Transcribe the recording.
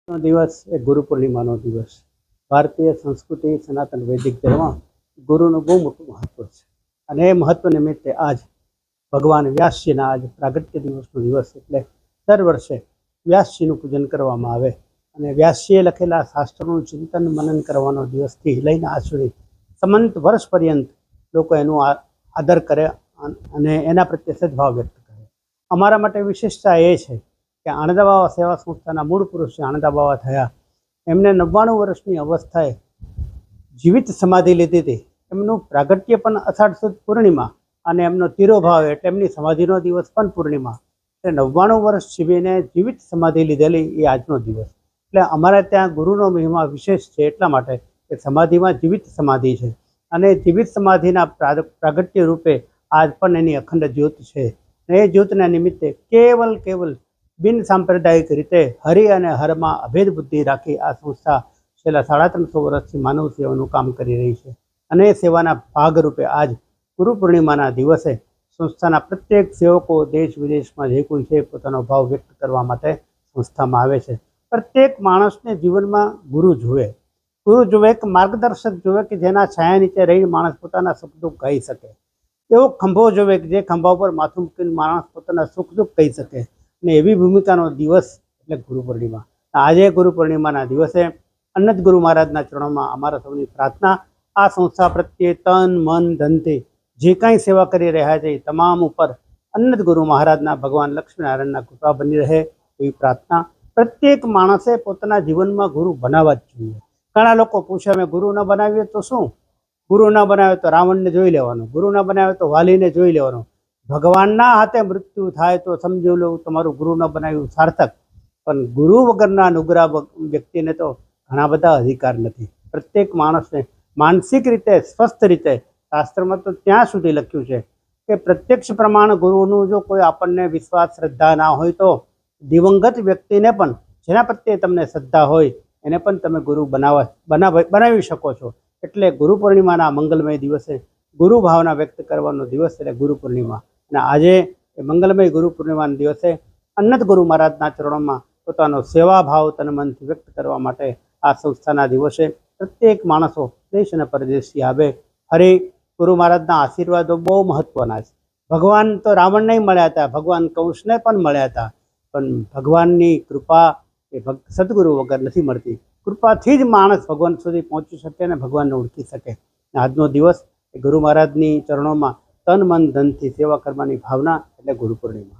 નો દિવસ એ ગુરુ પૂર્ણિમાનો દિવસ. ભારતીય સંસ્કૃતિ સનાતન વૈદિક ધર્મ ગુરુનું બહુ મોટું મહત્વ છે અને એ મહત્વ નિમિત્તે આજ ભગવાન વ્યાસજીના આજ પ્રાગટ્ય દિવસનો દિવસ એટલે દર વર્ષે વ્યાસજીનું પૂજન કરવામાં આવે અને વ્યાસજીએ લખેલા શાસ્ત્રોનું ચિંતન મનન કરવાનો દિવસથી લઈને આજ સુધી સમંત વર્ષ પર્યંત લોકો એનું આદર કરે અને એના પ્રત્યે સદભાવ વ્યક્ત કરે. અમારા માટે વિશેષતા એ છે કે આણંદાબાવા સેવા સંસ્થાના મૂળ પુરુષ જે આણંદાબાવા થયા, એમને 99 વર્ષની અવસ્થાએ જીવિત સમાધિ લીધી હતી. એમનું પ્રાગટ્ય પણ અષાઢ સુદ પૂર્ણિમા અને એમનો તિરોભાવ એટલે એમની સમાધિનો દિવસ પણ પૂર્ણિમા. એટલે 99 વર્ષ જીવીને જીવિત સમાધિ લીધેલી એ આજનો દિવસ. એટલે અમારે ત્યાં ગુરુનો મહિમા વિશેષ છે એટલા માટે કે સમાધિમાં જીવિત સમાધિ છે અને જીવિત સમાધિના પ્રાગટ્ય રૂપે આજ પણ એની અખંડ જ્યોત છે. અને એ જ્યોતના નિમિત્તે કેવલ બિન સાંપ્રદાયિક રીતે હરિ અને હરમાં અભેદ બુદ્ધિ રાખી આ સંસ્થા છેલ્લા 350 વર્ષથી માનવ સેવાનું કામ કરી રહી છે. અને એ સેવાના ભાગરૂપે આજ ગુરુ પૂર્ણિમાના દિવસે સંસ્થાના પ્રત્યેક સેવકો દેશ વિદેશમાં જે કોઈ છે પોતાનો ભાવ વ્યક્ત કરવા માટે સંસ્થામાં આવે છે. પ્રત્યેક માણસને જીવનમાં ગુરુ જુએ એક માર્ગદર્શક જુએ કે જેના છાયા નીચે રહીને માણસ પોતાના સુખ દુઃખ કહી શકે. એવો ખંભો જોવે કે જે ખંભા ઉપર માથું મૂકીને માણસ પોતાના સુખ દુઃખ કહી શકે. અને એવી ભૂમિકાનો દિવસ એટલે ગુરુ પૂર્ણિમા. આજે ગુરુ પૂર્ણિમાના દિવસે અન્નદ ગુરુ મહારાજના ચરણોમાં અમારા સૌની પ્રાર્થના, આ સંસ્થા પ્રત્યે તન મન ધનથી જે કાંઈ સેવા કરી રહ્યા છે એ તમામ ઉપર અન્નદ ગુરુ મહારાજના ભગવાન લક્ષ્મીનારાયણના કૃપા બની રહે એવી પ્રાર્થના. પ્રત્યેક માણસે પોતાના જીવનમાં ગુરુ બનાવવા જ જોઈએ. ઘણા લોકો પૂછે અમે ગુરુ ન બનાવીએ તો શું? ગુરુ ન બનાવે તો રાવણને જોઈ લેવાનું, ગુરુ ન બનાવે તો વાલીને જોઈ લેવાનું. ભગવાનના હાથે મૃત્યુ થાય તો સમજી લો તમારું ગુરુ ન બનાવ્યું સાર્થક. પણ ગુરુ વગરના નુગરા વ્યક્તિને તો ઘણા બધા અધિકાર નથી. પ્રત્યેક માણસને માનસિક રીતે સ્વસ્થ રીતે શાસ્ત્રમાં તો ત્યાં સુધી લખ્યું છે કે પ્રત્યક્ષ પ્રમાણ ગુરુનું જો કોઈ આપણને વિશ્વાસ શ્રદ્ધા ના હોય તો દિવંગત વ્યક્તિને પણ જેના પ્રત્યે તમને શ્રદ્ધા હોય એને પણ તમે ગુરુ બનાવી શકો છો. એટલે ગુરુ પૂર્ણિમાના મંગલમય દિવસે ગુરુ ભાવના વ્યક્ત કરવાનો દિવસ એટલે ગુરુ પૂર્ણિમા. અને આજે એ મંગલમય ગુરુ પૂર્ણિમાના દિવસે અન્નદ ગુરુ મહારાજના ચરણોમાં પોતાનો સેવાભાવ તન મનથી વ્યક્ત કરવા માટે આ સંસ્થાના દિવસે પ્રત્યેક માણસો દેશ અને પરદેશથી આવે. હરે ગુરુ મહારાજના આશીર્વાદો બહુ મહત્વના છે. ભગવાન તો રાવણને મળ્યા હતા, ભગવાન કંસને પણ મળ્યા હતા, પણ ભગવાનની કૃપા એ સદગુરુ વગર નથી મળતી. કૃપાથી જ માણસ ભગવાન સુધી પહોંચી શકે અને ભગવાનને ઓળખી શકે. આજનો દિવસ એ ગુરુ મહારાજની ચરણોમાં તન મન ધનથી સેવા કરવાની ભાવના એટલે ગુરુ પૂર્ણિમા.